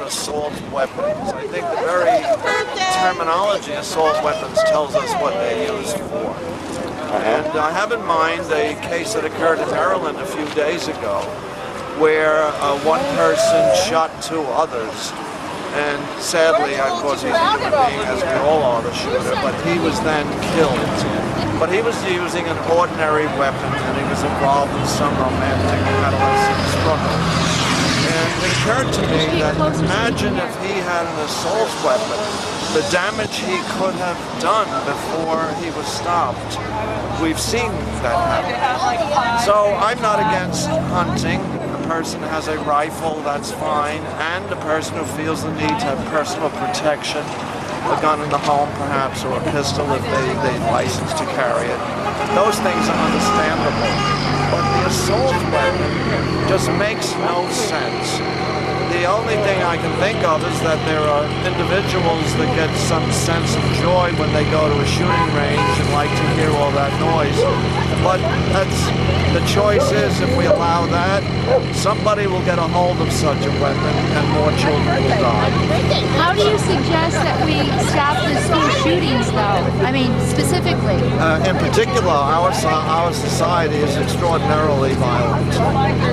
assault weapons. I think the very terminology assault weapons tells us what they're used for. And I have in mind a case that occurred in Maryland a few days ago where one person shot two others. And sadly, of course, he's a human being, as we all are, the shooter, but he was then killed. But he was using an ordinary weapon, and he was involved in some romantic adolescent struggle. And it occurred to me that imagine if he had an assault weapon, the damage he could have done before he was stopped. We've seen that happen. So I'm not against hunting. A person has a rifle, that's fine, and a person who feels the need to have personal protection, a gun in the home perhaps, or a pistol if they're licensed to carry it. Those things are understandable. But the assault weapon just makes no sense. The only thing I can think of is that there are individuals that get some sense of joy when they go to a shooting range and like to hear all that noise. But the choice is, if we allow that, somebody will get a hold of such a weapon and more children will die. How do you suggest that we stop the school shootings, though? I mean, specifically. In particular, our society is extraordinarily violent.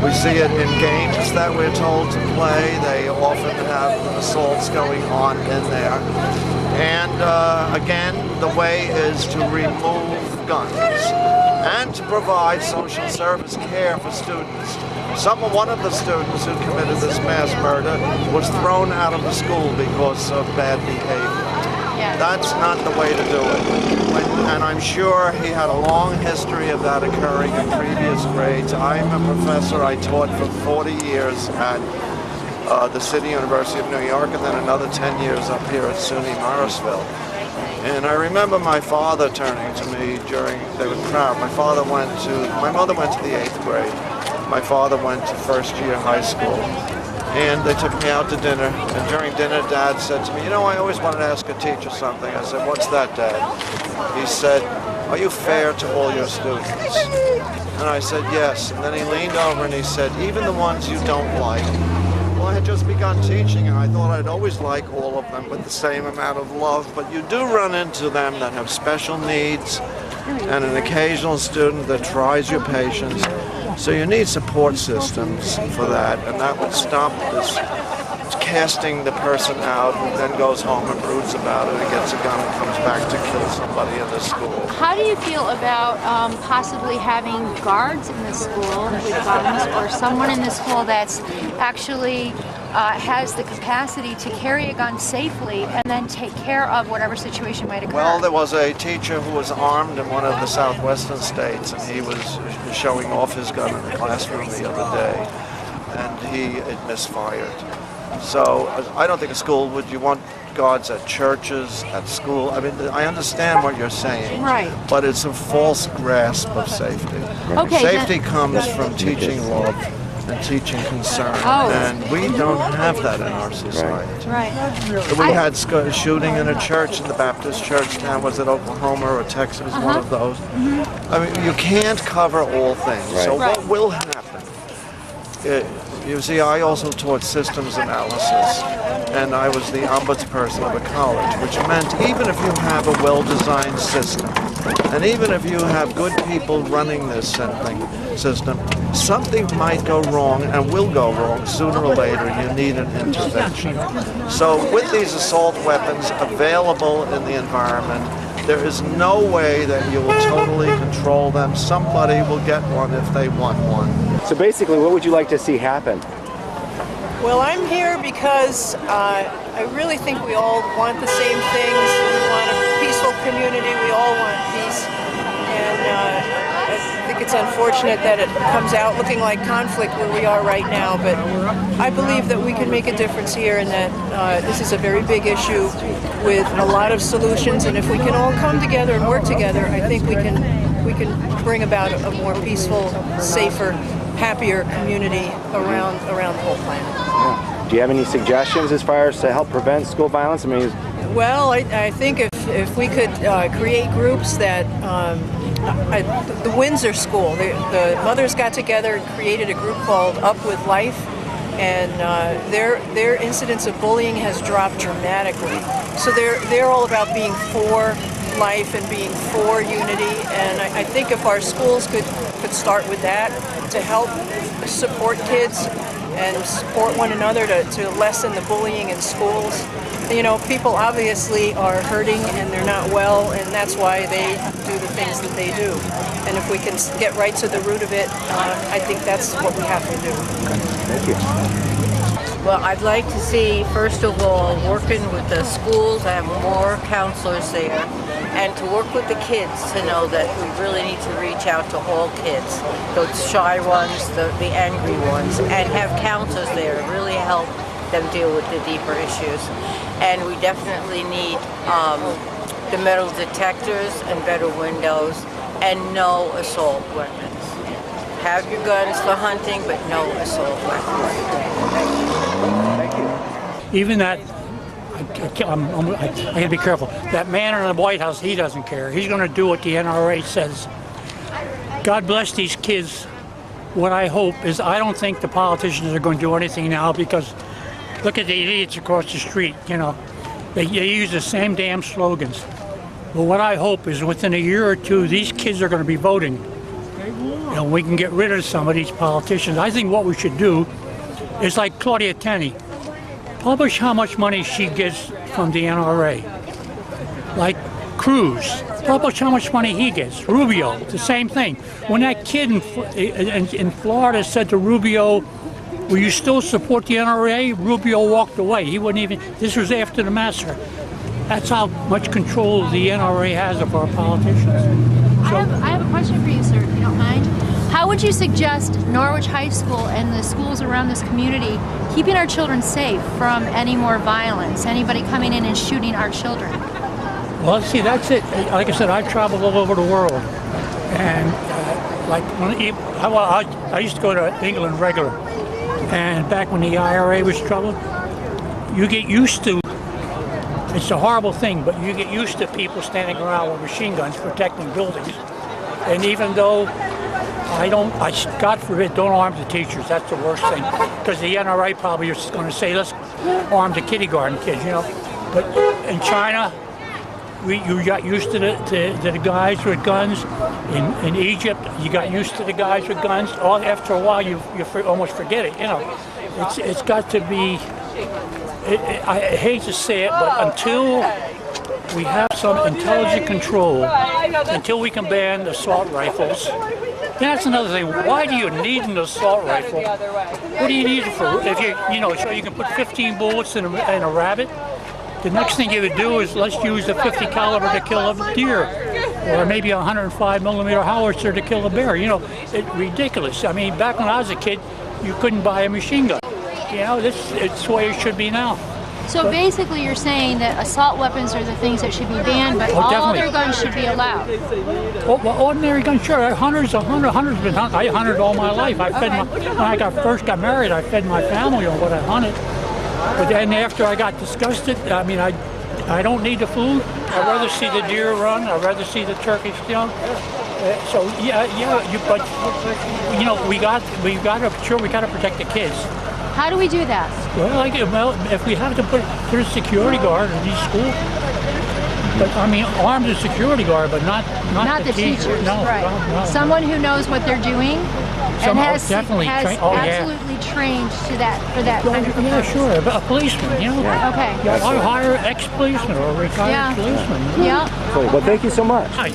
We see it in games that we're told to play. They often have assaults going on in there. And again, the way is to remove guns and to provide social service care for students. One of the students who committed this mass murder was thrown out of the school because of bad behavior. Yeah. That's not the way to do it. And I'm sure he had a long history of that occurring in previous grades. I'm a professor. I taught for 40 years at the City University of New York, and then another 10 years up here at SUNY Morrisville. And I remember my father turning to me they were proud. My mother went to the 8th grade. My father went to first year high school. And they took me out to dinner. And during dinner, Dad said to me, I always wanted to ask a teacher something. I said, what's that, Dad? He said, are you fair to all your students? And I said, yes. And then he leaned over and he said, even the ones you don't like. Well, I had just begun teaching, and I thought I'd always like all of them with the same amount of love, but you do run into them that have special needs and an occasional student that tries your patience. So you need support systems for that, and that would stop this casting the person out who then goes home and broods about it and gets a gun and comes back to kill somebody in the school. How do you feel about possibly having guards in the school with guns, or someone in the school that's actually has the capacity to carry a gun safely and then take care of whatever situation might occur? Well, there was a teacher who was armed in one of the southwestern states, and he was showing off his gun in the classroom the other day, and it misfired. So I don't think a school you want guards at churches, at school. I mean, I understand what you're saying. Right. But it's a false grasp of safety. Okay, safety comes from teaching love and teaching concern. Oh. And we don't have that in our society. Right. We had shooting in a church, in the Baptist church now, was it Oklahoma or Texas, one of those. I mean, you can't cover all things. Right. So what will happen? You see, I also taught systems analysis, and I was the ombudsperson of a college, which meant even if you have a well-designed system, and even if you have good people running this system, something might go wrong and will go wrong sooner or later. You need an intervention. So with these assault weapons available in the environment, there is no way that you will totally control them. Somebody will get one if they want one. So basically, what would you like to see happen? Well, I'm here because I really think we all want the same things. We want a peaceful community. We all want peace. And I think it's unfortunate that it comes out looking like conflict where we are right now. But I believe that we can make a difference here, and that this is a very big issue with a lot of solutions. And if we can all come together and work together, I think we can bring about a more peaceful, safer, happier community around the whole planet. Yeah. Do you have any suggestions as far as to help prevent school violence? I mean, well, I think if we could create groups that the Windsor School, the mothers got together and created a group called Up With Life, and their incidence of bullying has dropped dramatically. So they're all about being for life and being for unity, and I think if our schools could start with that to help support kids and support one another to lessen the bullying in schools. You know, people obviously are hurting and they're not well, and that's why they do the things that they do. And if we can get right to the root of it, I think that's what we have to do. Thank you. Well, I'd like to see, first of all, working with the schools, have more counselors there, and to work with the kids to know that we really need to reach out to all kids, those shy ones, the angry ones, and have counselors there to really help them deal with the deeper issues. And we definitely need the metal detectors and better windows, and no assault weapons. Have your guns for hunting, but no assault weapons. Even that, I gotta be careful. That man in the White House, he doesn't care. He's going to do what the NRA says. God bless these kids. What I hope is, I don't think the politicians are going to do anything now, because look at the idiots across the street. You know, they use the same damn slogans. But what I hope is, within a year or two, these kids are going to be voting, and we can get rid of some of these politicians. I think what we should do is like Claudia Tenney. Publish how much money she gets from the NRA. Like Cruz, publish how much money he gets. Rubio, the same thing. When that kid in Florida said to Rubio, "Will you still support the NRA?" Rubio walked away. He wouldn't even. This was after the massacre. That's how much control the NRA has of our politicians. So, I have a question for you, sir, if you don't mind. How would you suggest Norwich High School and the schools around this community keeping our children safe from any more violence, anybody coming in and shooting our children? well, see, that's it. Like I said, I've traveled all over the world, and I used to go to England regular, and back when the IRA was troubled, you get used to. It's a horrible thing, but you get used to people standing around with machine guns protecting buildings. And even though God forbid, don't arm the teachers. That's the worst thing, because the NRA probably is going to say, let's arm the kindergarten kids, you know. But in China, you got used to the guys with guns. In Egypt, you got used to the guys with guns. After a while, you almost forget it, you know. It's got to be. I hate to say it, but until we have some intelligent control, until we can ban assault rifles. That's another thing. Why do you need an assault rifle? What do you need it for? If so you can put 15 bullets in a rabbit. The next thing you would do is, let's use a 50 caliber to kill a deer, or maybe a 105 millimeter howitzer to kill a bear. You know, it's ridiculous. I mean, back when I was a kid, you couldn't buy a machine gun. You know, it's the way it should be now. So basically you're saying that assault weapons are the things that should be banned, but all other guns should be allowed. Well, ordinary guns, sure. Hunters been hunted. I hunted all my life. When I first got married, I fed my family on what I hunted. But then after I got disgusted, I mean, I don't need the food. I'd rather see the deer run. I'd rather see the turkey stung. But we got to protect the kids. How do we do that? Well, if we have to put a security guard in these schools, but I mean, armed a security guard, but not the teachers. No, right. no. Someone who knows what they're doing and has absolutely trained for that kind of thing. Yeah, sure. A policeman, you know. Yeah. Okay. Yeah, I'll hire an ex-policeman or a retired policeman. Yeah. Cool. Well, thank you so much. Hi.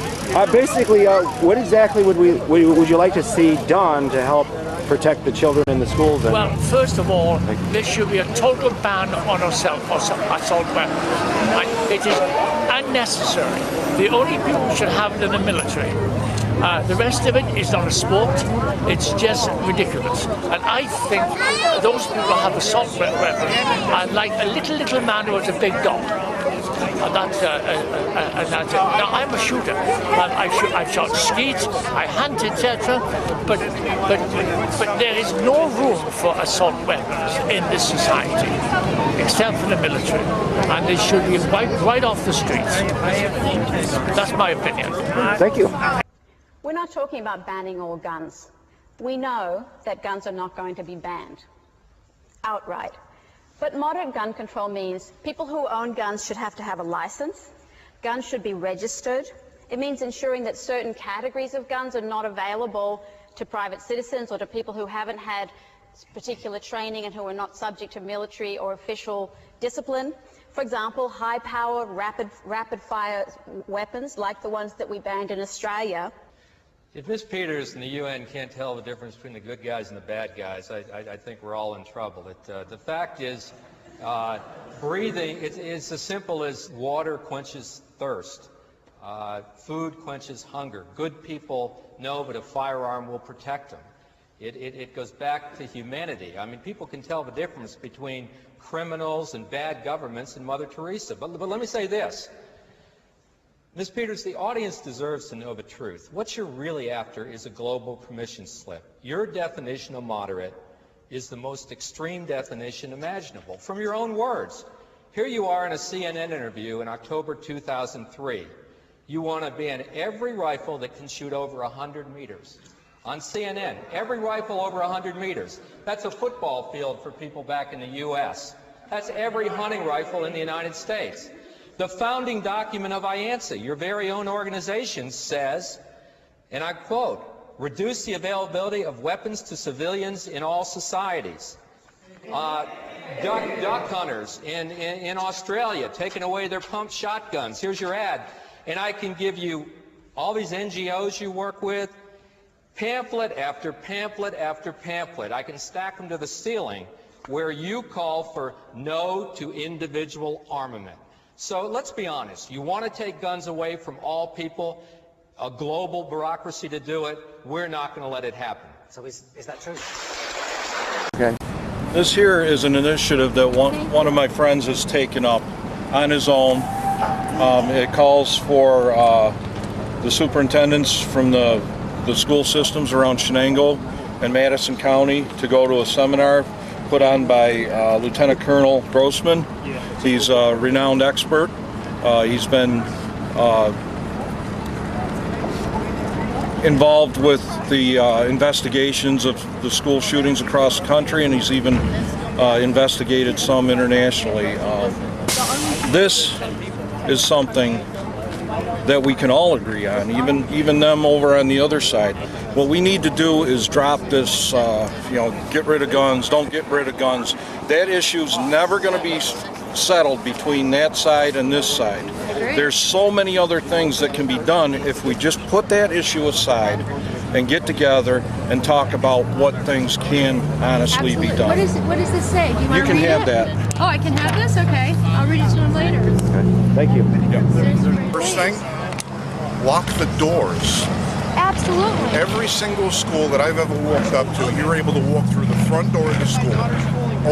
Basically, what exactly would you like to see done to help protect the children in the schools? Well, first of all, there should be a total ban on assault weapons. It is unnecessary. The only people who should have it in the military. The rest of it is not a sport. It's just ridiculous. And I think those people who have assault weapons are like a little man who has a big dog. And that's it. Now, I'm a shooter. I've shot skeet, I hunt, etc. But there is no room for assault weapons in this society, except for the military. And they should be right off the streets. That's my opinion. Thank you. We're not talking about banning all guns. We know that guns are not going to be banned. outright. But moderate gun control means people who own guns should have to have a license. Guns should be registered. It means ensuring that certain categories of guns are not available to private citizens or to people who haven't had particular training and who are not subject to military or official discipline. For example, high-power, rapid-fire weapons like the ones that we banned in Australia. If Ms. Peters and the UN can't tell the difference between the good guys and the bad guys, I think we're all in trouble. The fact is, breathing, it's as simple as water quenches thirst. Food quenches hunger. Good people know that a firearm will protect them. It goes back to humanity. I mean, people can tell the difference between criminals and bad governments and Mother Teresa. But let me say this. Ms. Peters, the audience deserves to know the truth. What you're really after is a global permission slip. Your definition of moderate is the most extreme definition imaginable. From your own words, here you are in a CNN interview in October 2003. You want to ban every rifle that can shoot over 100 meters. On CNN, every rifle over 100 meters. That's a football field for people back in the U.S. That's every hunting rifle in the United States. The founding document of IANSA, your very own organization, says, and I quote, reduce the availability of weapons to civilians in all societies. Duck hunters in Australia taking away their pumped shotguns. Here's your ad. And I can give you all these NGOs you work with, pamphlet after pamphlet after pamphlet. I can stack them to the ceiling where you call for no to individual armament. So let's be honest. You want to take guns away from all people, a global bureaucracy to do it. We're not going to let it happen. So is that true? Okay. This here is an initiative that one of my friends has taken up on his own. It calls for the superintendents from the school systems around Shenango and Madison County to go to a seminar put on by Lieutenant Colonel Grossman. He's a renowned expert. He's been involved with the investigations of the school shootings across the country, and he's even investigated some internationally. This is something that we can all agree on, even them over on the other side. What we need to do is drop this, get rid of guns, don't get rid of guns. That issue's never going to be settled between that side and this side. There's so many other things that can be done if we just put that issue aside and get together and talk about what things can honestly be done. What does this say? Do you want You can to read have it? that. Oh, I can have this? Okay. I'll read it to him later. Okay. Thank you. First thing, lock the doors. Absolutely. Every single school that I've ever walked up to, you're able to walk through the front door of the school,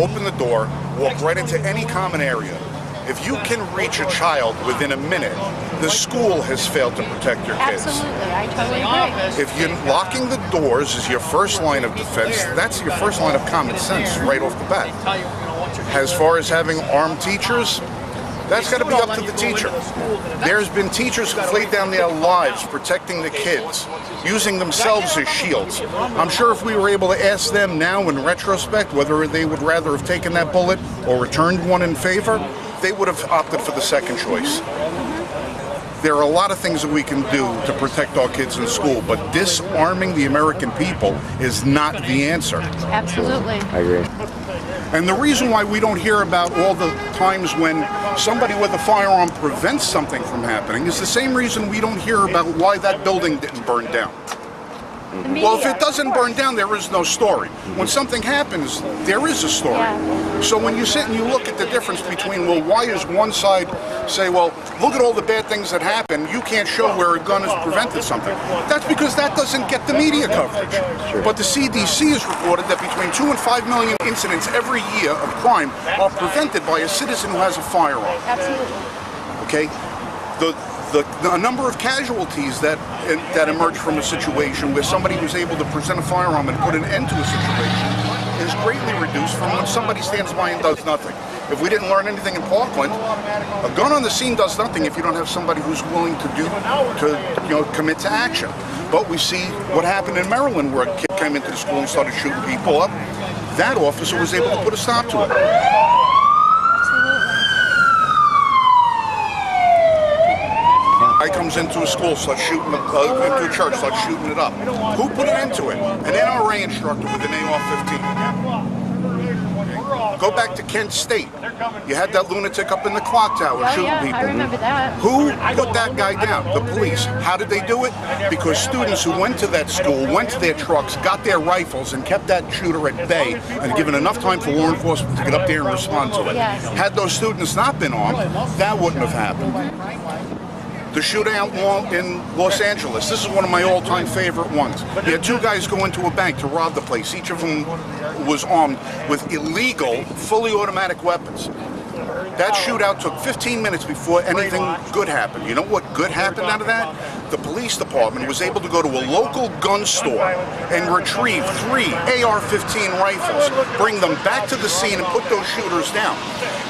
open the door, walk right into any common area. If you can reach a child within a minute, the school has failed to protect your kids. Absolutely, I totally agree. If you're locking the doors is your first line of defense, that's your first line of common sense right off the bat. As far as having armed teachers, that's got to be up to the teacher. There's been teachers who've laid down their lives protecting the kids, using themselves as shields. I'm sure if we were able to ask them now in retrospect whether they would rather have taken that bullet or returned one in favor, they would have opted for the second choice. There are a lot of things that we can do to protect our kids in school, but disarming the American people is not the answer. Absolutely. I agree. And the reason why we don't hear about all the times when somebody with a firearm prevents something from happening is the same reason we don't hear about why that building didn't burn down. Well, if it doesn't burn down, there is no story. When something happens, there is a story. So when you sit and you look at the difference between, well, why is one side say, well, look at all the bad things that happen, you can't show where a gun has prevented something. That's because that doesn't get the media coverage. But the CDC has reported that between 2 and 5 million incidents every year of crime are prevented by a citizen who has a firearm. Absolutely. Okay? The number of casualties that emerge from a situation where somebody was able to present a firearm and put an end to a situation is greatly reduced from when somebody stands by and does nothing. If we didn't learn anything in Parkland, a gun on the scene does nothing if you don't have somebody who's willing to commit to action. But we see what happened in Maryland, where a kid came into the school and started shooting people up. that officer was able to put a stop to it. Guy comes into a school, starts shooting, into a church, starts shooting it up. Who put it into it? An NRA instructor with an AR-15. Go back to Kent State. You had that lunatic up in the clock tower shooting people. I remember that. Who put that guy down? The police. How did they do it? Because students who went to that school, went to their trucks, got their rifles, and kept that shooter at bay, and given enough time for law enforcement to get up there and respond to it. Yes. Had those students not been armed, that wouldn't have happened. The shootout in Los Angeles. This is one of my all-time favorite ones. You had two guys go into a bank to rob the place. Each of them was armed with illegal, fully automatic weapons. That shootout took 15 minutes before anything good happened. You know what good happened out of that? The police department was able to go to a local gun store and retrieve 3 AR-15 rifles, bring them back to the scene and put those shooters down.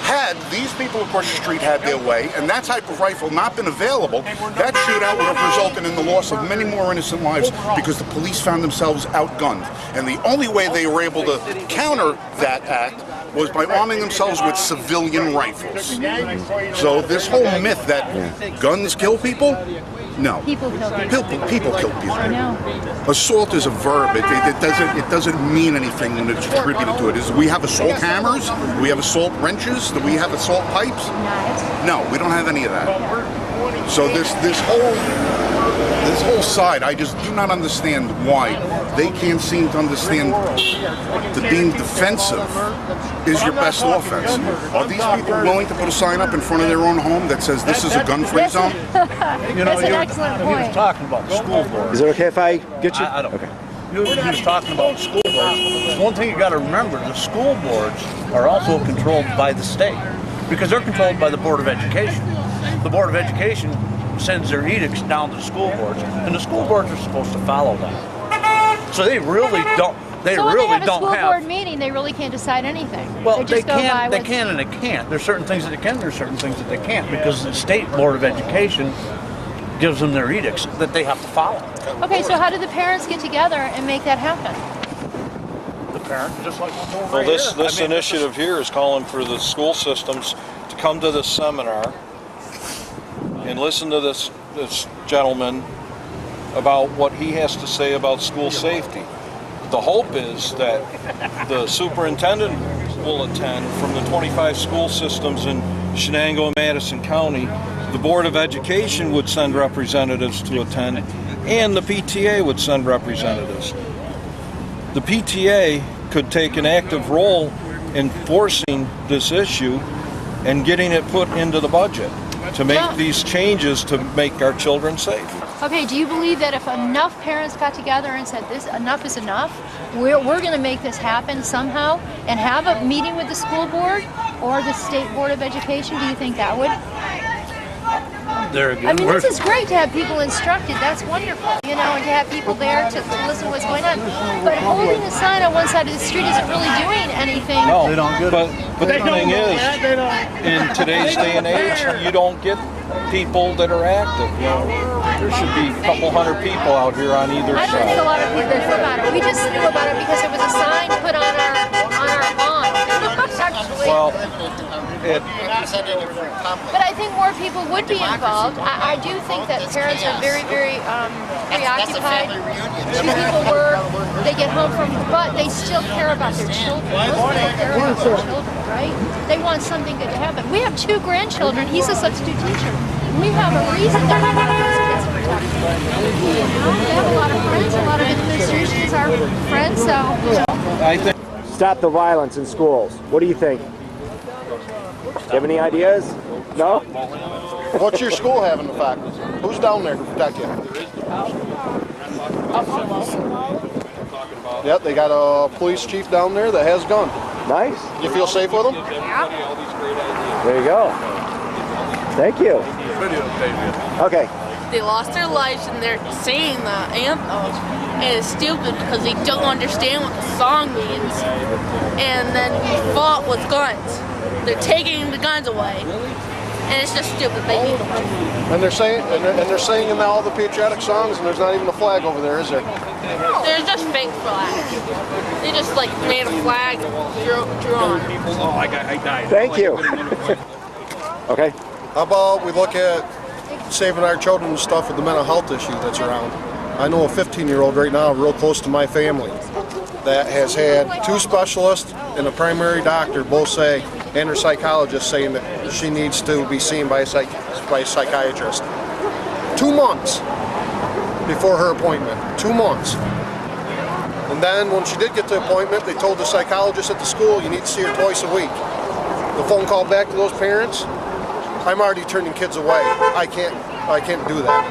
Had these people across the street had their way and that type of rifle not been available, that shootout would have resulted in the loss of many more innocent lives because the police found themselves outgunned. And the only way they were able to counter that act was by arming themselves with civilian rifles. So this whole myth that guns kill people, no. People kill people. People kill people. I know. Assault is a verb. It doesn't mean anything when it's attributed to it. Do we have assault hammers? Do we have assault wrenches? Do we have assault pipes? No, we don't have any of that. So this whole side, I just do not understand why they can't seem to understand that being defensive is your best offense. Are these people willing to put a sign up in front of their own home that says this is a gun-free zone? That's an excellent point. He was talking about school boards. Is it okay if I get you? I don't. Okay. He was talking about school boards. One thing you got to remember: the school boards are also controlled by the state because they're controlled by the Board of Education. The Board of Education sends their edicts down to the school boards, and the school boards are supposed to follow that. So they really don't. They so when really they have a don't school have. board meeting, they really can't decide anything. Well, they can. They can and they can't. There's certain things that they can. There's certain things that they can't because the state Board of Education gives them their edicts that they have to follow. Okay, so how do the parents get together and make that happen? The parents, just like what's over Well, this here. initiative here is calling for the school systems to come to this seminar and listen to this gentleman about what he has to say about school safety. The hope is that the superintendent will attend from the 25 school systems in Shenango and Madison County. The Board of Education would send representatives to attend, and the PTA would send representatives. The PTA could take an active role in forcing this issue and getting it put into the budget to make these changes to make our children safe. Okay, do you believe that if enough parents got together and said this enough is enough, we're going to make this happen somehow and have a meeting with the school board or the state board of education? Do you think that would? I mean, this is great to have people instructed. That's wonderful, you know, and to have people there to listen to what's going on. But holding a sign on one side of the street isn't really doing anything. No, but the thing is, in today's day and age, you don't get people that are active. You know, there should be a couple hundred people out here on either I don't think a side. lot of people knew about it. We just knew about it because there was a sign put on our lawn. Actually. Well, but I think more people would be involved. I do think that parents are very, very preoccupied. Two people work, they get home from, but they still care about their children. Most people care about their children, right? They want something good to happen. We have 2 grandchildren. He's a substitute teacher. We have a reason to have those kids protected. We have a lot of friends. A lot of administrations are friends. So, you know. I think. Stop the violence in schools. What do you think? Do you have any ideas? No? What's your school having the faculty? Who's down there to protect you? Yep, they got a police chief down there that has a gun. Nice. You feel safe with him? There you go. Thank you. Okay. They lost their lives and they're singing the anthem. And it's stupid because they don't understand what the song means. And then we fought with guns. They're taking the guns away. and it's just stupid. They need them. And they're singing all the patriotic songs, and there's not even a flag over there, is there? They're just fake flags. They just like made a flag and drew on it. Oh, I died. Thank you. Okay. How about we look at saving our children and stuff with the mental health issue that's around? I know a 15-year-old right now, real close to my family, that has had 2 specialists and a primary doctor both say, and her psychologist saying that she needs to be seen by a psychiatrist. 2 months before her appointment. 2 months. And then when she did get the appointment, they told the psychologist at the school, you need to see her twice a week. The phone call back to those parents, I'm already turning kids away. I can't do that.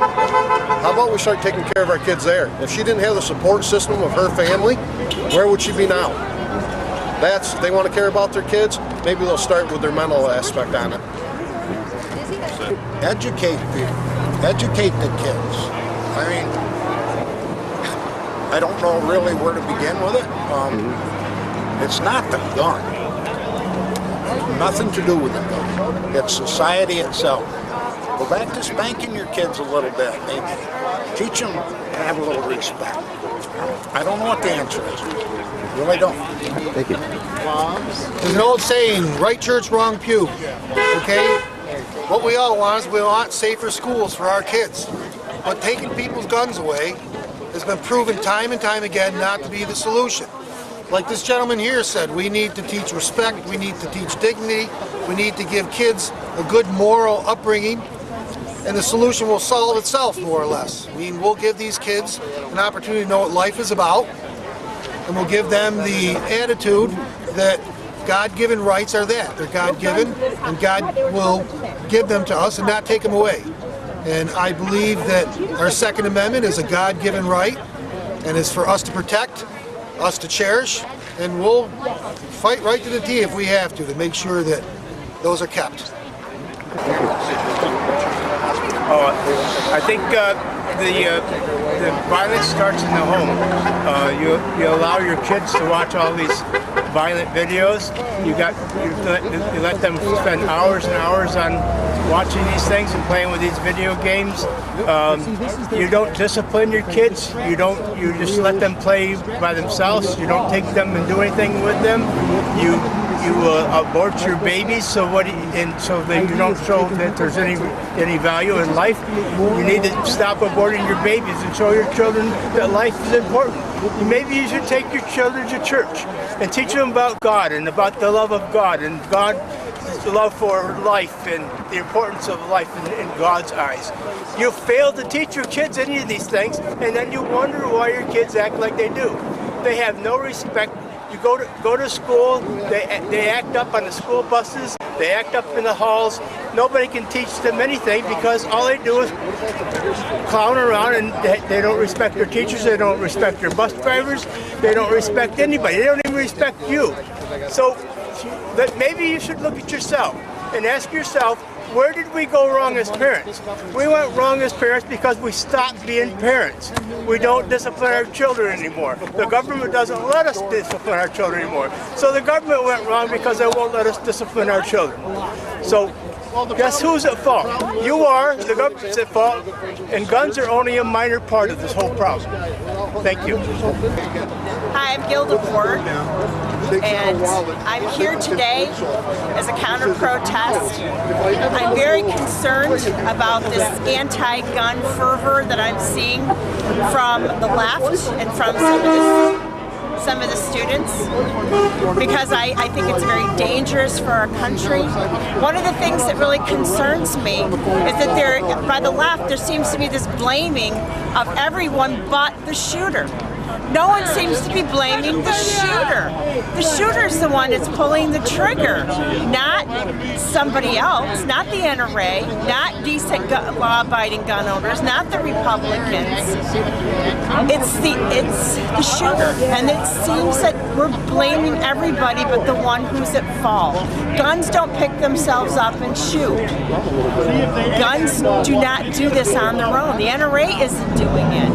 How about we start taking care of our kids there? If she didn't have the support system of her family, where would she be now? They want to care about their kids, maybe they'll start with their mental aspect on it. Educate people. Educate the kids. I mean, I don't know really where to begin with it. It's not the gun. Nothing to do with the gun. It's society itself. Go back to spanking your kids a little bit, maybe. Teach them to have a little respect. I don't know what the answer is. Really don't. Thank you. There's an old saying, right church, wrong pew. Okay? What we all want is we want safer schools for our kids. But taking people's guns away has been proven time and time again not to be the solution. Like this gentleman here said, we need to teach respect, we need to teach dignity, we need to give kids a good moral upbringing, and the solution will solve itself, more or less. I mean, we'll give these kids an opportunity to know what life is about, and we'll give them the attitude that God-given rights are that. They're God-given, and God will give them to us and not take them away. And I believe that our Second Amendment is a God-given right, and is for us to protect, us to cherish, and we'll fight right to the T if we have to make sure that those are kept. I think the violence starts in the home. You allow your kids to watch all these violent videos. You let them spend hours and hours on watching these things and playing with these video games. You don't discipline your kids. You just let them play by themselves. You don't take them and do anything with them. You abort your babies so that you don't show that there's any value in life. You need to stop aborting your babies and show your children that life is important. Maybe you should take your children to church and teach them about God and about the love of God and God's love for life and the importance of life in God's eyes. You fail to teach your kids any of these things, and then you wonder why your kids act like they do. They have no respect. You go to school, they act up on the school buses, they act up in the halls. Nobody can teach them anything because all they do is clown around, and they don't respect their teachers, they don't respect their bus drivers, they don't respect anybody, they don't even respect you. So that maybe you should look at yourself and ask yourself, where did we go wrong as parents? We went wrong as parents because we stopped being parents. We don't discipline our children anymore. The government doesn't let us discipline our children anymore. So the government went wrong because they won't let us discipline our children. So guess who's at fault? You are, the government's at fault, and guns are only a minor part of this whole problem. Thank you. Hi, I'm Gilda Ward, and I'm here today as a counter-protest. I'm very concerned about this anti-gun fervor that I'm seeing from the left and from some of the students, because I think it's very dangerous for our country. One of the things that really concerns me is that by the left, there seems to be this blaming of everyone but the shooter. No one seems to be blaming the shooter. The shooter's the one that's pulling the trigger, not somebody else, not the NRA, not decent law-abiding gun owners, not the Republicans. It's the shooter, and seems that we're blaming everybody but the one who's at fault. Guns don't pick themselves up and shoot. Guns do not do this on their own. The NRA isn't doing it.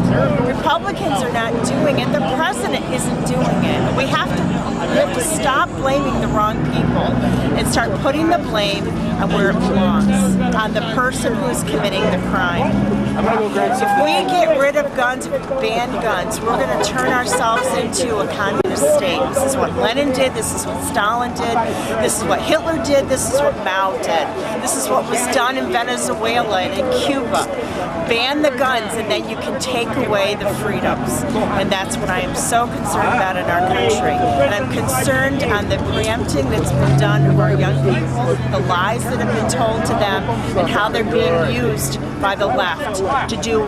Republicans are not doing it. The president isn't doing it. We have to stop blaming the wrong people and start putting the blame on where it belongs, on the person who's committing the crime. If we get rid of guns, if we ban guns, we're going to turn ourselves into a communist state. This is what Lenin did, this is what Stalin did, this is what Hitler did, this is what Mao did. This is what was done in Venezuela and in Cuba. Ban the guns and then you can take away the freedoms. And that's what I am so concerned about in our country. And I'm concerned on the preempting that's been done of our young people, the lies that have been told to them, and how they're being used by the left to do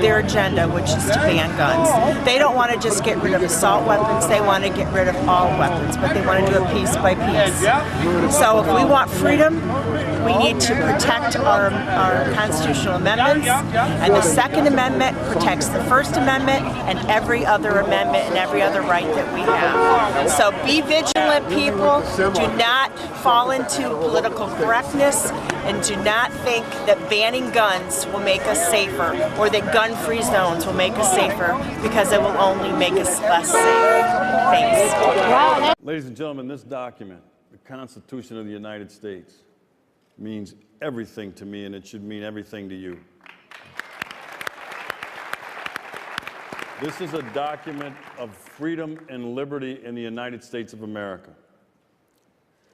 their agenda, which is to ban guns. They don't want to just get rid of assault weapons, they want to get rid of all weapons, but they want to do it piece by piece. So if we want freedom, we need to protect our constitutional amendments, and the Second Amendment protects the First Amendment and every other amendment and every other right that we have. So be vigilant, people. Do not fall into political correctness, and do not think that banning guns will make us safer, or that gun-free zones will make us safer, because it will only make us less safe. Thanks. Ladies and gentlemen, this document, the Constitution of the United States, means everything to me, and it should mean everything to you. This is a document of freedom and liberty in the United States of America.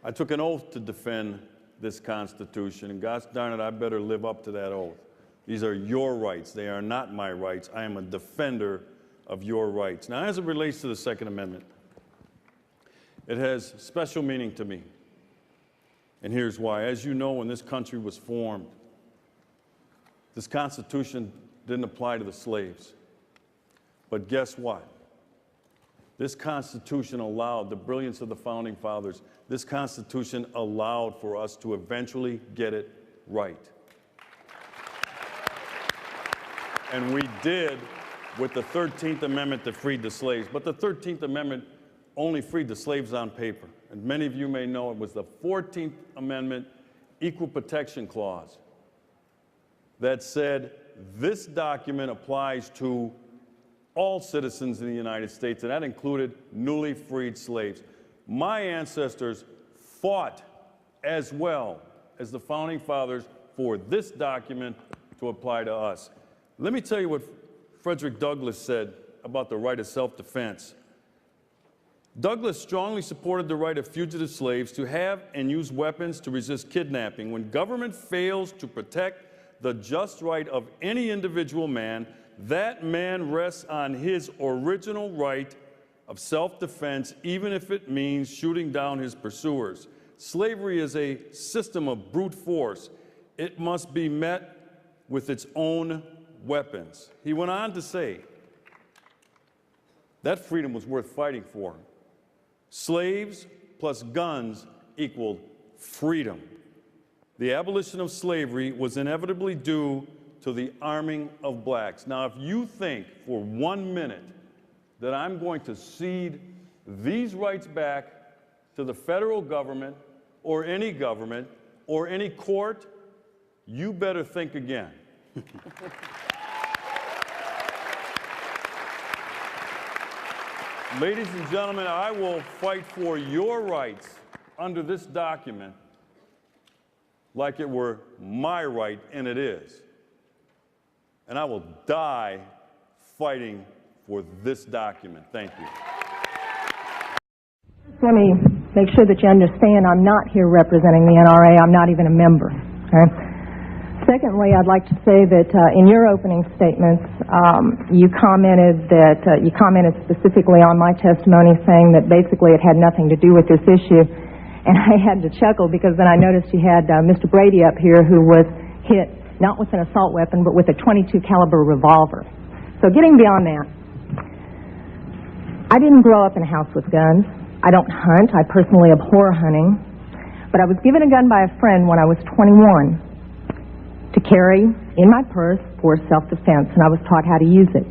I took an oath to defend this Constitution, and gosh darn it, I better live up to that oath. These are your rights. They are not my rights. I am a defender of your rights. Now, as it relates to the Second Amendment, it has special meaning to me. And here's why. As you know, when this country was formed, this Constitution didn't apply to the slaves. But guess what? This Constitution allowed the brilliance of the Founding Fathers. This Constitution allowed for us to eventually get it right. And we did with the 13th Amendment that freed the slaves. But the 13th Amendment only freed the slaves on paper. And many of you may know it was the 14th Amendment Equal Protection Clause that said this document applies to all citizens in the United States, and that included newly freed slaves. My ancestors fought as well as the Founding Fathers for this document to apply to us. Let me tell you what Frederick Douglass said about the right of self-defense. Douglass strongly supported the right of fugitive slaves to have and use weapons to resist kidnapping. When government fails to protect the just right of any individual man, that man rests on his original right of self-defense, even if it means shooting down his pursuers. Slavery is a system of brute force. It must be met with its own weapons. He went on to say that freedom was worth fighting for. Slaves plus guns equaled freedom. The abolition of slavery was inevitably due to the arming of blacks. Now, if you think for 1 minute that I'm going to cede these rights back to the federal government or any court, you better think again. Ladies and gentlemen, I will fight for your rights under this document like it were my right, and it is. And I will die fighting for this document. Thank you. Let me make sure that you understand I'm not here representing the NRA. I'm not even a member. Okay? Secondly, I'd like to say that in your opening statements, you commented specifically on my testimony, saying that basically it had nothing to do with this issue. And I had to chuckle because then I noticed you had Mr. Brady up here, who was hit not with an assault weapon, but with a .22 caliber revolver. So getting beyond that, I didn't grow up in a house with guns. I don't hunt. I personally abhor hunting. But I was given a gun by a friend when I was 21 to carry in my purse for self-defense, and I was taught how to use it.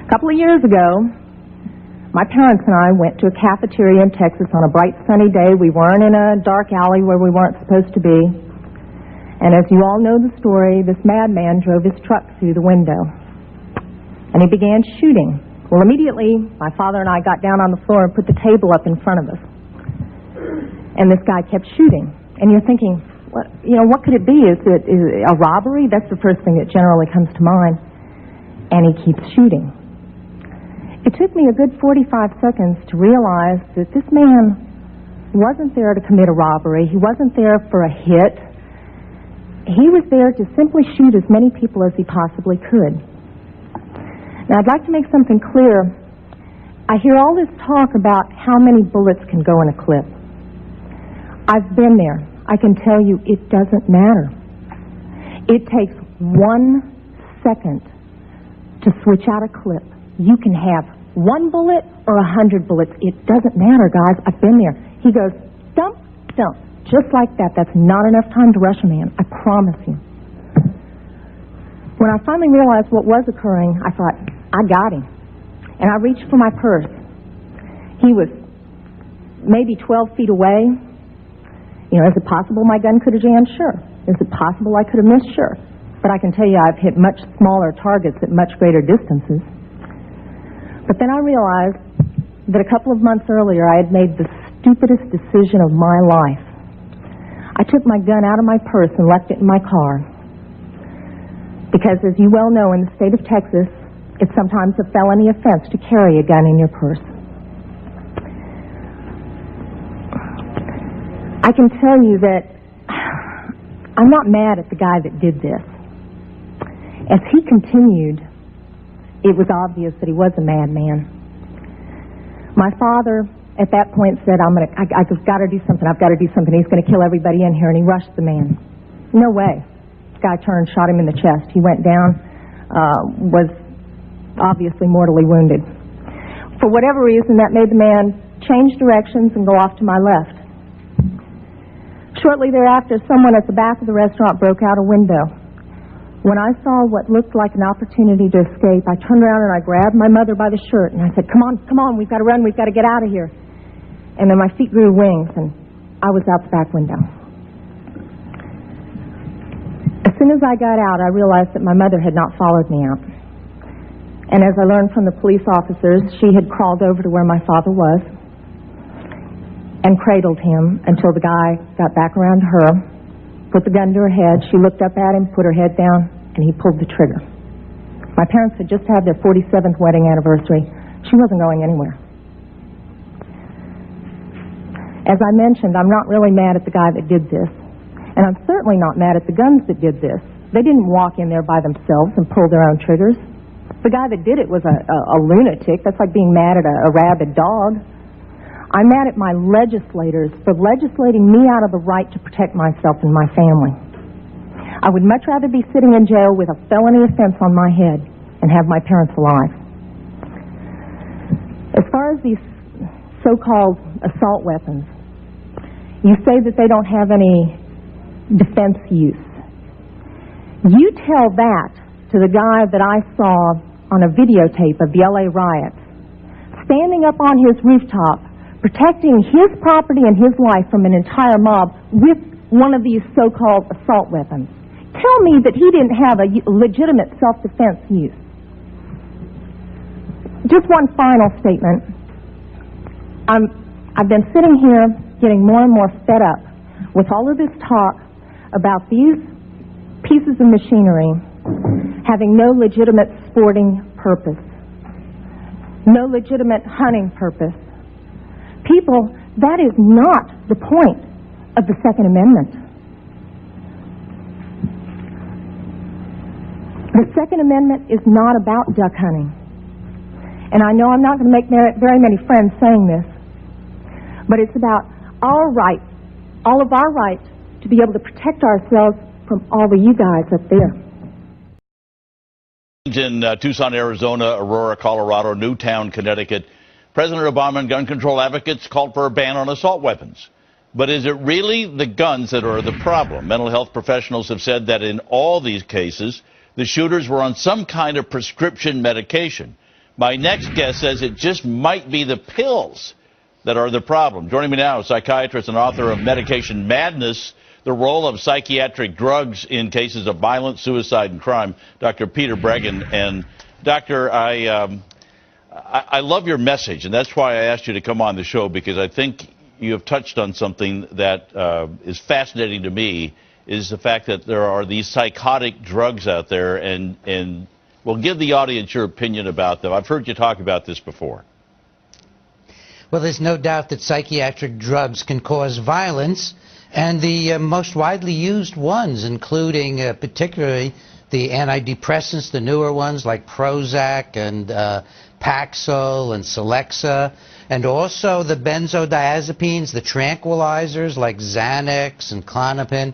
A couple of years ago, My parents and I went to a cafeteria in Texas on a bright sunny day. We weren't in a dark alley where we weren't supposed to be. And as you all know the story, this madman drove his truck through the window. And he began shooting. Well, immediately, my father and I got down on the floor and put the table up in front of us. And this guy kept shooting. And you're thinking, what could it be? Is it a robbery? That's the first thing that generally comes to mind. And he keeps shooting. It took me a good 45 seconds to realize that this man wasn't there to commit a robbery. He wasn't there for a hit. He was there to simply shoot as many people as he possibly could. Now, I'd like to make something clear. I hear all this talk about how many bullets can go in a clip. I've been there. I can tell you it doesn't matter. It takes 1 second to switch out a clip. You can have 1 bullet or 100 bullets. It doesn't matter, guys. I've been there. He goes, dump, dump. Just like that. That's not enough time to rush a man. I promise you. When I finally realized what was occurring, I thought, I got him. And I reached for my purse. He was maybe 12 feet away. Is it possible my gun could have jammed? Sure. Is it possible I could have missed? Sure. But I can tell you I've hit much smaller targets at much greater distances. But then I realized that a couple of months earlier I had made the stupidest decision of my life. I took my gun out of my purse and left it in my car. Because as you well know, in the state of Texas, it's sometimes a felony offense to carry a gun in your purse. I can tell you that I'm not mad at the guy that did this. As he continued, it was obvious that he was a madman. My father, at that point, said, I've got to do something. I've got to do something. He's going to kill everybody in here. And he rushed the man. No way. This guy turned, shot him in the chest. He went down, was obviously mortally wounded. For whatever reason, that made the man change directions and go off to my left. Shortly thereafter, someone at the back of the restaurant broke out a window. When I saw what looked like an opportunity to escape, I turned around and I grabbed my mother by the shirt and I said, come on, we've got to run, we've got to get out of here. And then my feet grew wings and I was out the back window. As soon as I got out, I realized that my mother had not followed me out. And as I learned from the police officers, she had crawled over to where my father was and cradled him until the guy got back around to her, put the gun to her head. She looked up at him, put her head down, and he pulled the trigger. My parents had just had their 47th wedding anniversary. She wasn't going anywhere. As I mentioned, I'm not really mad at the guy that did this. And I'm certainly not mad at the guns that did this. They didn't walk in there by themselves and pull their own triggers. The guy that did it was a lunatic. That's like being mad at a rabid dog. I'm mad at my legislators for legislating me out of the right to protect myself and my family. I would much rather be sitting in jail with a felony offense on my head and have my parents alive. As far as these so-called assault weapons, you say that they don't have any defense use. You tell that to the guy that I saw on a videotape of the LA riots, standing up on his rooftop, protecting his property and his life from an entire mob with one of these so-called assault weapons. Tell me that he didn't have a legitimate self-defense use. Just one final statement. I've been sitting here getting more and more fed up with all of this talk about these pieces of machinery having no legitimate sporting purpose, no legitimate hunting purpose. People, that is not the point of the Second Amendment. The Second Amendment is not about duck hunting. And I know I'm not going to make very many friends saying this, but it's about our right, all of our right to be able to protect ourselves from all of you guys up there. In Tucson, Arizona, Aurora, Colorado, Newtown, Connecticut, President Obama and gun control advocates called for a ban on assault weapons. But is it really the guns that are the problem? Mental health professionals have said that in all these cases, the shooters were on some kind of prescription medication. My next guest says it just might be the pills that are the problem. Joining me now is psychiatrist and author of Medication Madness, The Role of Psychiatric Drugs in Cases of Violence, Suicide, and Crime, Dr. Peter Breggin. And Doctor, I love your message, and that's why I asked you to come on the show, because I think you have touched on something that is fascinating to me, is the fact that there are these psychotic drugs out there, and well, give the audience your opinion about them. I've heard you talk about this before. Well, there's no doubt that psychiatric drugs can cause violence, and the most widely used ones, including particularly the antidepressants, the newer ones like Prozac and Paxil and Celexa, and also the benzodiazepines, the tranquilizers like Xanax and Klonopin,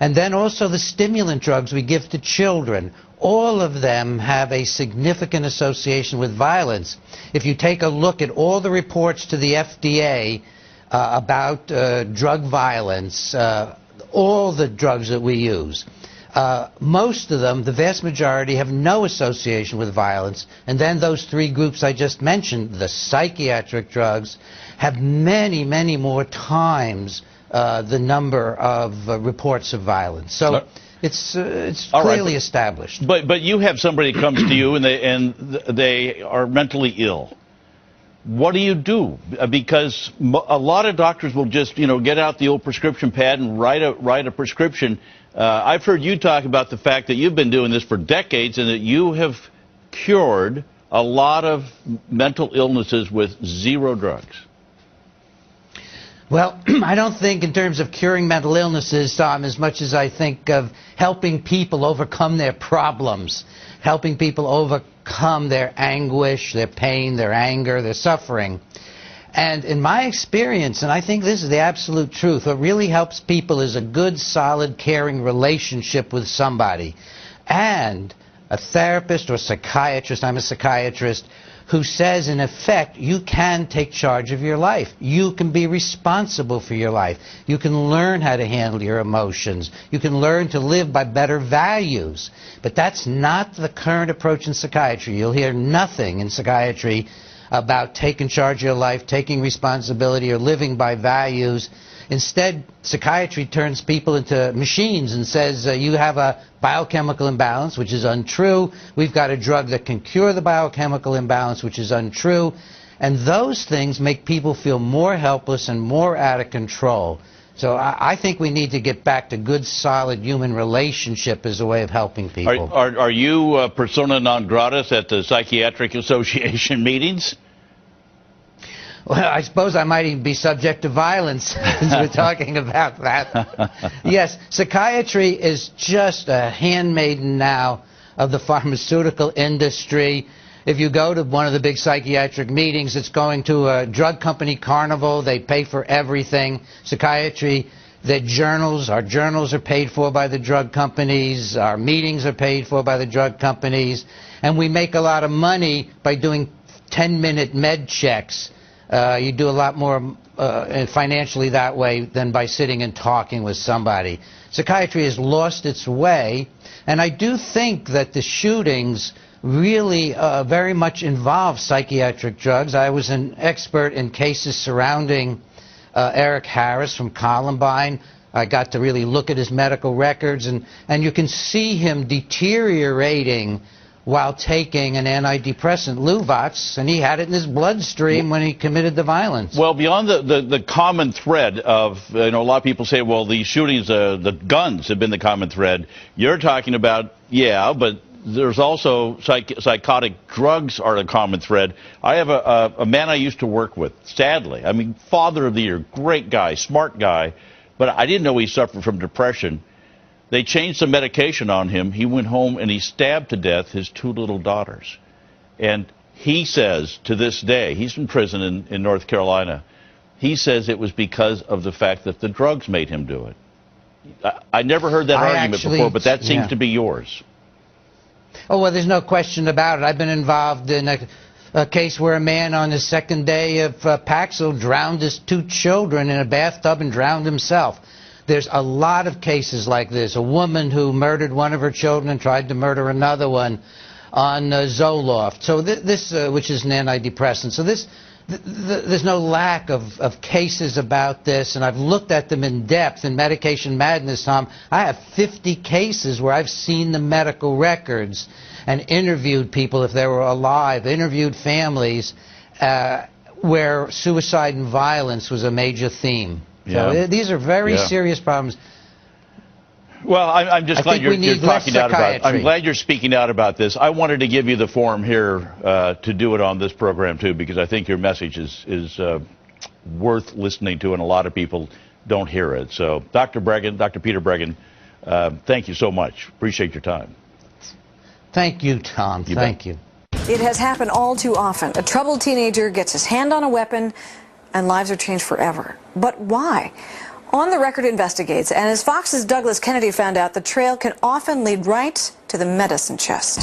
and then also the stimulant drugs we give to children. All of them have a significant association with violence. If you take a look at all the reports to the FDA about drug violence, all the drugs that we use, most of them, the vast majority, have no association with violence. And then those three groups I just mentioned, the psychiatric drugs, have many, many more times the number of reports of violence. So it's clearly established. But you have somebody that comes to you and they are mentally ill. What do you do? Because a lot of doctors will just, get out the old prescription pad and write a prescription. I've heard you talk about the fact that you've been doing this for decades and that you have cured a lot of mental illnesses with zero drugs. Well, I don't think in terms of curing mental illnesses, Tom, as much as I think of helping people overcome their problems, helping people overcome their anguish, their pain, their anger, their suffering. And in my experience, and I think this is the absolute truth, what really helps people is a good, solid, caring relationship with somebody. And a therapist or psychiatrist, I'm a psychiatrist, who says, in effect, you can take charge of your life. You can be responsible for your life. You can learn how to handle your emotions. You can learn to live by better values. But that's not the current approach in psychiatry. You'll hear nothing in psychiatry about taking charge of your life, taking responsibility, or living by values. Instead, psychiatry turns people into machines and says, you have a biochemical imbalance, which is untrue. We've got a drug that can cure the biochemical imbalance, which is untrue. And those things make people feel more helpless and more out of control. So I think we need to get back to good, solid human relationship as a way of helping people. Are you persona non grata at the Psychiatric Association meetings? Well, I suppose I might even be subject to violence since we're talking about that. Yes, psychiatry is just a handmaiden now of the pharmaceutical industry. If you go to one of the big psychiatric meetings, it's going to a drug company carnival. They pay for everything. Psychiatry, our journals are paid for by the drug companies. Our meetings are paid for by the drug companies. And we make a lot of money by doing 10-minute med checks. You do a lot more financially that way than by sitting and talking with somebody. Psychiatry has lost its way, and I do think that the shootings really very much involve psychiatric drugs. I was an expert in cases surrounding Eric Harris from Columbine. I got to really look at his medical records, and you can see him deteriorating while taking an antidepressant, Luvox, and he had it in his bloodstream when he committed the violence. Well, beyond the common thread of, a lot of people say, well, these shootings, the guns have been the common thread. You're talking about, yeah, but there's also psychotic drugs are the common thread. I have a man I used to work with, sadly. I mean, father of the year, great guy, smart guy, but I didn't know he suffered from depression. They changed some medication on him. He went home and he stabbed to death his two little daughters. And he says to this day, he's in prison in North Carolina, he says it was because of the fact that the drugs made him do it. I never heard that argument before, but that seems to be yours. Oh, well, there's no question about it. I've been involved in a case where a man on the second day of Paxil drowned his two children in a bathtub and drowned himself. There's a lot of cases like this. A woman who murdered one of her children and tried to murder another one. on Zoloft. So this, which is an antidepressant. So there's no lack of cases about this, and I've looked at them in depth in Medication Madness, Tom. I have 50 cases where I've seen the medical records and interviewed people if they were alive, interviewed families where suicide and violence was a major theme. Yeah. So these are very serious problems. Well, I'm just glad you're talking out about it. I'm glad you're speaking out about this. I wanted to give you the forum here to do it on this program, too, because I think your message is worth listening to, and a lot of people don't hear it. So, Dr. Peter Breggin, thank you so much. Appreciate your time. Thank you, Tom. Thank you. It has happened all too often. A troubled teenager gets his hand on a weapon, and lives are changed forever. But why? On the Record investigates, and as Fox's Douglas Kennedy found out, the trail can often lead right to the medicine chest.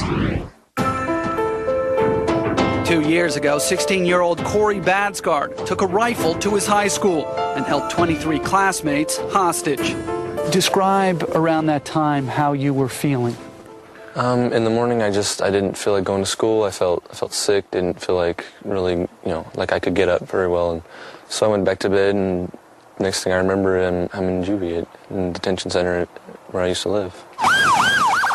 2 years ago, 16-year-old Corey Badsgard took a rifle to his high school and held 23 classmates hostage. Describe around that time how you were feeling. In the morning, I didn't feel like going to school. I felt sick, didn't feel like really, like I could get up very well. And so I went back to bed, and next thing I remember, I'm in juvie in the detention center where I used to live.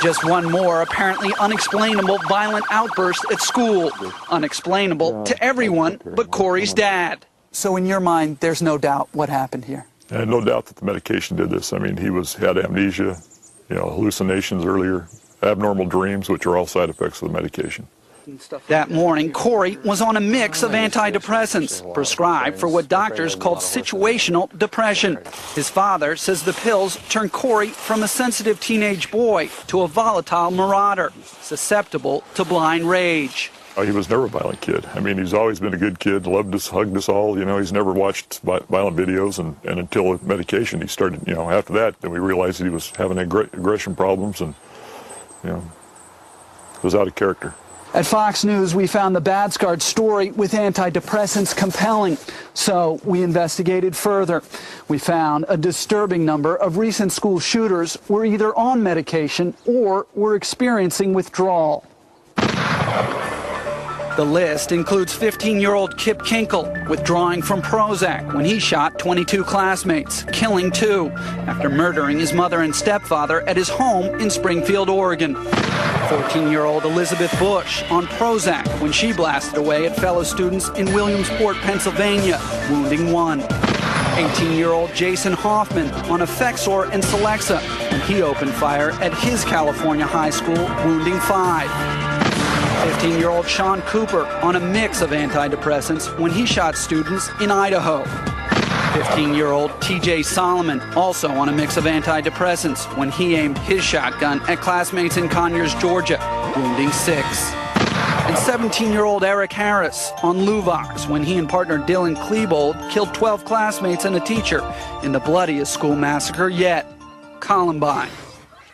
Just one more apparently unexplainable violent outburst at school. Unexplainable to everyone but Corey's dad. So in your mind, there's no doubt what happened here? No doubt that the medication did this. I mean, he had amnesia, hallucinations earlier, abnormal dreams, which are all side effects of the medication. That morning, Corey was on a mix of antidepressants, prescribed for what doctors called situational depression. His father says the pills turned Corey from a sensitive teenage boy to a volatile marauder, susceptible to blind rage. He was never a violent kid. I mean, he's always been a good kid, loved us, hugged us all. He's never watched violent videos, and until the medication, he started, after that, then we realized that he was having aggression problems and, was out of character. At Fox News, we found the Badsgard story with antidepressants compelling, so we investigated further. We found a disturbing number of recent school shooters were either on medication or were experiencing withdrawal. The list includes 15-year-old Kip Kinkle withdrawing from Prozac when he shot 22 classmates, killing 2 after murdering his mother and stepfather at his home in Springfield, Oregon. 14-year-old Elizabeth Bush on Prozac when she blasted away at fellow students in Williamsport, Pennsylvania, wounding 1. 18-year-old Jason Hoffman on Effexor and Celexa when he opened fire at his California high school, wounding 5. 15-year-old Sean Cooper on a mix of antidepressants when he shot students in Idaho. 15-year-old TJ Solomon also on a mix of antidepressants when he aimed his shotgun at classmates in Conyers, Georgia, wounding 6. And 17-year-old Eric Harris on Luvox when he and partner Dylan Klebold killed 12 classmates and a teacher in the bloodiest school massacre yet, Columbine.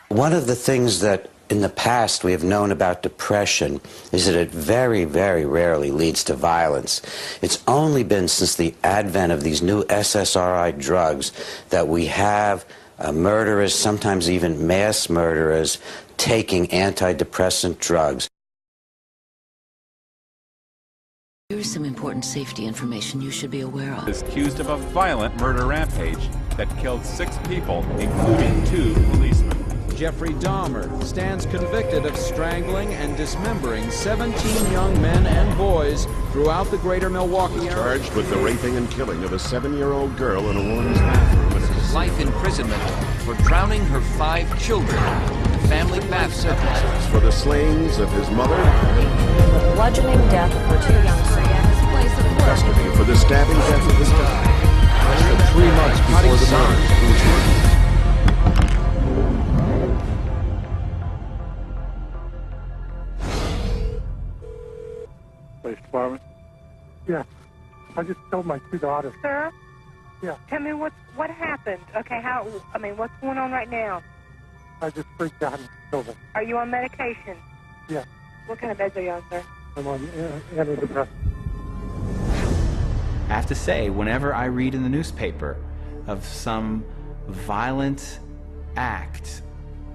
One of the things that in the past we have known about depression is that it very, very rarely leads to violence. It's only been since the advent of these new SSRI drugs that we have murderers, sometimes even mass murderers, taking antidepressant drugs. Here's some important safety information you should be aware of. Is accused of a violent murder rampage that killed 6 people, including 2 policemen. Jeffrey Dahmer stands convicted of strangling and dismembering 17 young men and boys throughout the greater Milwaukee area. Charged with the raping and killing of a 7-year-old girl in a woman's bathroom. Life imprisonment for drowning her 5 children in the family bathtub. For the slayings of his mother. The bludgeoning death of her 2 young sons. Custody for the stabbing death of his daughter. Less than 3 months before the murder. Police department? Yeah. I just told my 2 daughters. Sir? Yeah. Tell me what happened. Okay, what's going on right now? I just freaked out and killed them. Are you on medication? Yeah. What kind of meds are you on, sir? I'm on antidepressants. I have to say, whenever I read in the newspaper of some violent act,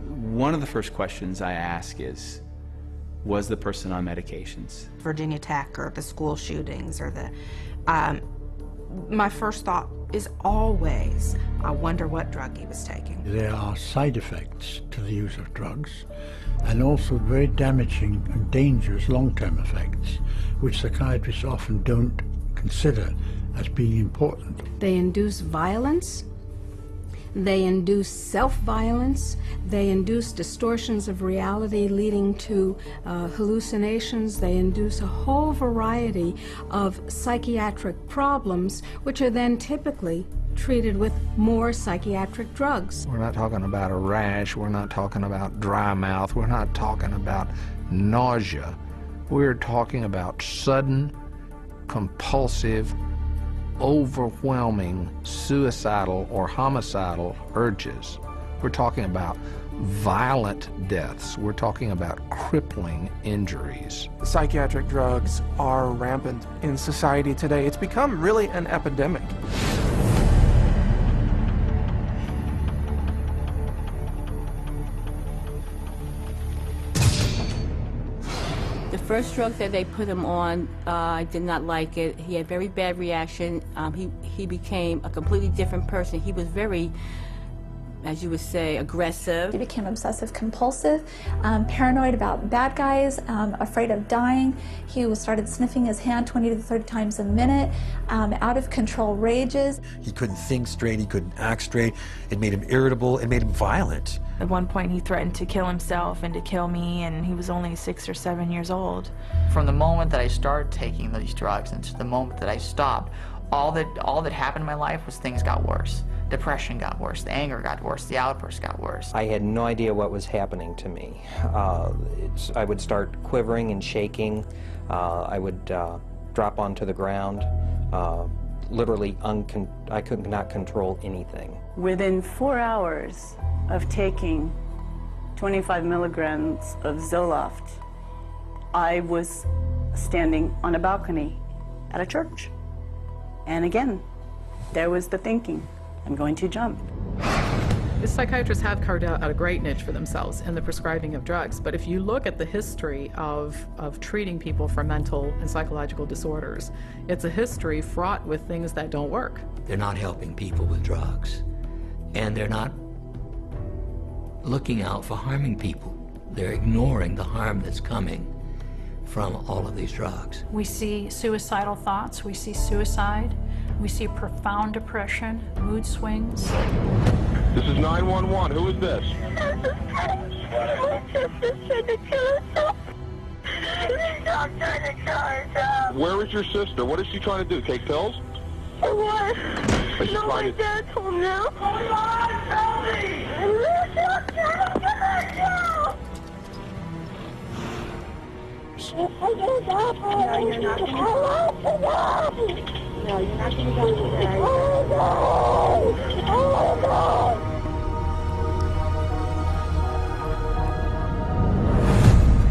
one of the first questions I ask is, was the person on medications. Virginia Tech or the school shootings or the, my first thought is always, I wonder what drug he was taking. There are side effects to the use of drugs, and also very damaging and dangerous long-term effects, which psychiatrists often don't consider as being important. They induce violence, they induce self-violence, they induce distortions of reality leading to hallucinations, they induce a whole variety of psychiatric problems, which are then typically treated with more psychiatric drugs. We're not talking about a rash, we're not talking about dry mouth, we're not talking about nausea. We're talking about sudden, compulsive, overwhelming suicidal or homicidal urges. We're talking about violent deaths. We're talking about crippling injuries. Psychiatric drugs are rampant in society today. It's become really an epidemic. The first drug that they put him on, I did not like it. He had very bad reaction. He became a completely different person. He was very, as you would say, aggressive. He became obsessive compulsive, paranoid about bad guys, afraid of dying. He started sniffing his hand 20 to 30 times a minute, out of control rages. He couldn't think straight, he couldn't act straight. It made him irritable, it made him violent. At one point he threatened to kill himself and to kill me, and he was only 6 or 7 years old. From the moment that I started taking these drugs and to the moment that I stopped, all that happened in my life was things got worse. Depression got worse, the anger got worse, the outbursts got worse. I had no idea what was happening to me. I would start quivering and shaking. I would drop onto the ground. Literally, I could not control anything. Within 4 hours of taking 25 milligrams of Zoloft, I was standing on a balcony at a church. And again, there was the thinking, I'm going to jump. The psychiatrists have carved out a great niche for themselves in the prescribing of drugs, but if you look at the history of treating people for mental and psychological disorders, it's a history fraught with things that don't work. They're not helping people with drugs, and they're not looking out for harming people. They're ignoring the harm that's coming from all of these drugs. We see suicidal thoughts, we see suicide, we see profound depression, mood swings. This is 911. Who is this? My sister's trying to kill herself. Stop trying to kill herself. Where is your sister? What is she trying to do? Take pills? For what? No, my dad's home now. Hold on, tell me! Stop trying to kill herself! No, you're not going to die. No, you're not going to die. Oh, no! Oh,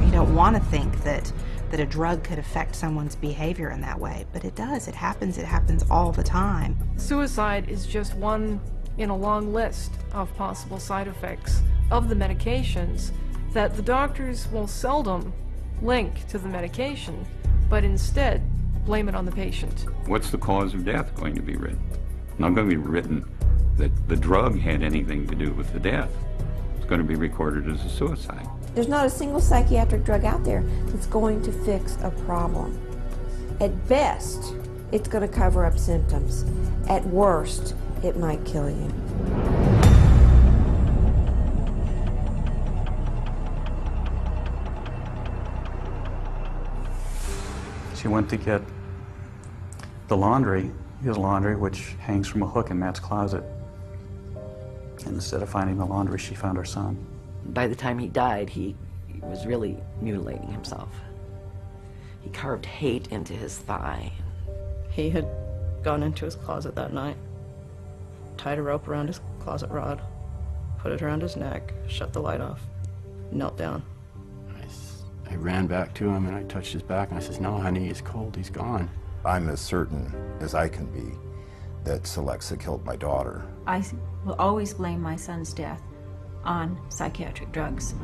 no! You don't want to think that a drug could affect someone's behavior in that way, but it does. It happens all the time. Suicide is just one in a long list of possible side effects of the medications that the doctors will seldom link to the medication, but instead blame it on the patient. What's the cause of death going to be written? Not going to be written that the drug had anything to do with the death. It's going to be recorded as a suicide. There's not a single psychiatric drug out there that's going to fix a problem. At best, it's going to cover up symptoms. At worst, it might kill you. She went to get the laundry, his laundry, which hangs from a hook in Matt's closet. And instead of finding the laundry, she found her son. By the time he died, he was really mutilating himself. He carved hate into his thigh. He had gone into his closet that night, tied a rope around his closet rod, put it around his neck, shut the light off, knelt down. I ran back to him and I touched his back and I says, "No, honey, he's cold, he's gone." I'm as certain as I can be that Celexa killed my daughter. I will always blame my son's death on psychiatric drugs.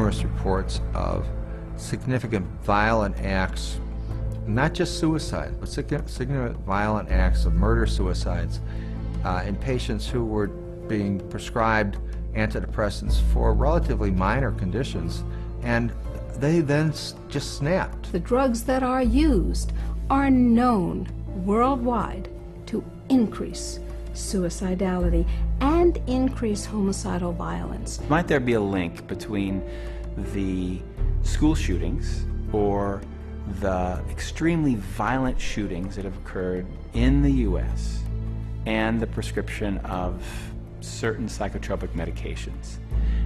numerous reports of significant violent acts, not just suicide, but significant violent acts of murder-suicides in patients who were being prescribed antidepressants for relatively minor conditions, and they then just snapped. The drugs that are used are known worldwide to increase suicidality and increase homicidal violence. Might there be a link between the school shootings or the extremely violent shootings that have occurred in the U.S. and the prescription of certain psychotropic medications?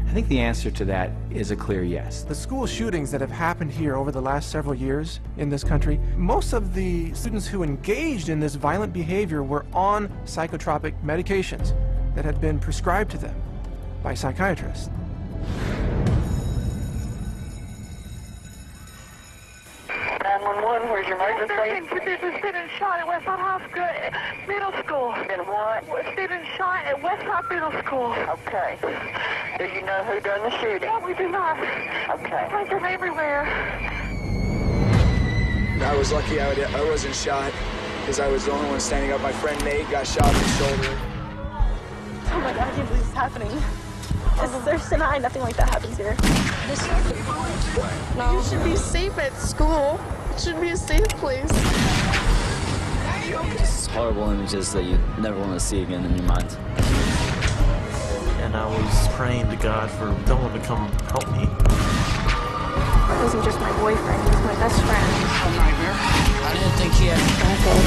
I think the answer to that is a clear yes. The school shootings that have happened here over the last several years in this country, most of the students who engaged in this violent behavior were on psychotropic medications that had been prescribed to them by psychiatrists. Where's your emergency? There's been a shot at Westside High School, Middle School. Been what? It's been a shot at Westside Middle School. Okay. Do you know who done the shooting? No, we do not. Okay. I think they're everywhere. I was lucky I wasn't shot because I was the only one standing up. My friend Nate got shot in the shoulder. Oh my God, I can't believe this is happening. There's tonight, nothing like that happens here. No. You should be safe at school. It should be a safe place. Just horrible images that you never want to see again in your mind. And I was praying to God for someone to come help me. It wasn't just my boyfriend, he was my best friend. I didn't think he had. Okay.